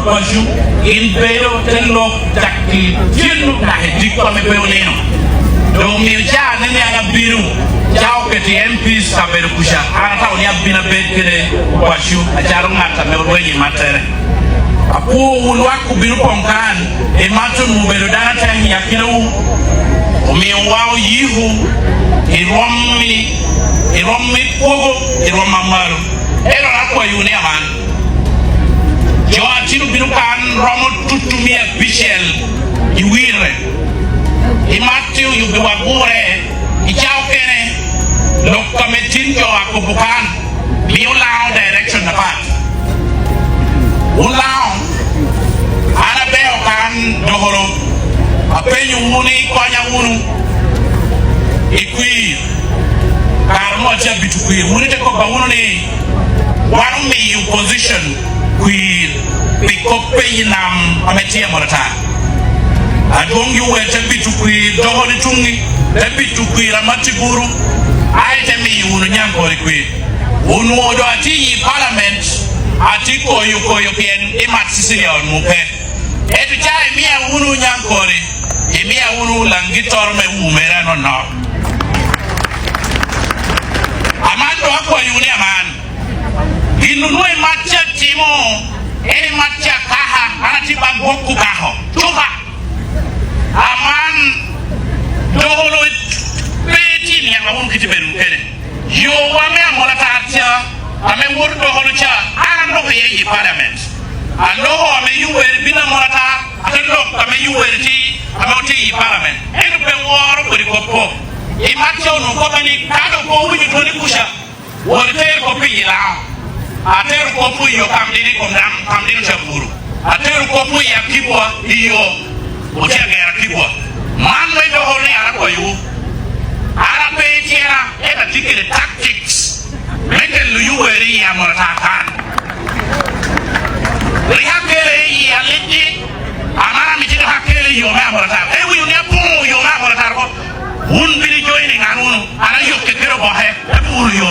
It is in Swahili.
baju in belo tello takki jinnu ta dikko me bewleno do mi ja ne ala biru jaw ke MP saber kusha ana taw ni abina bedkede baju ajaro ngata me royi matere apu wulwa ku biru ponkan e matun mu belo data yakino mi waw yihu e rommi pogo e romamaru ero akwa yuni aman jo atinu biru kan romo tutumia bichel iwire e matiu yu be wagure e jaw kene lo committee jo akobukan mi ulao direction na pat ulao ana beo kan dohoro apenyu muni konya munu ikui karmo acha bitukui muni te ko bawuno ni wanu mi opposition kui pikope yinam ametia morata adong yu wete bitukui dohoni tungi te bitukui ramati buru aite mi unu nyankori kui unu odo ati parliament ati koyo pien imat sisilia onmupe etu chai mia unu nyankori imia unu langitor me umera no amando akwa yuni aman inunue macha timo macha kaha anatiba boku kaho tuba aman doholo peti ni anga kitiberu kene yo wame amola tatia ame wurdo holo cha ana no ye parliament aloho ame yuwer bina morata atendo ame yuwer ti ame oti parliament enu be woro bori kopo e matio no ko bani kado ko wuju to ni kusha worte ko pila ater ko pu yo kamdini ko ndam kamdini chaburu ater ko pu ya kibwa iyo otia gera kibwa man me do holi ara ko yu ara pe tiera e ta tikile tactics mekel lu yuweri ya morata kan rihakere ya liti amara mi tira hakere yo ma morata e wi ni apu yo ma morata ko un bili joining anunu ana yo ke kero bohe e puru yo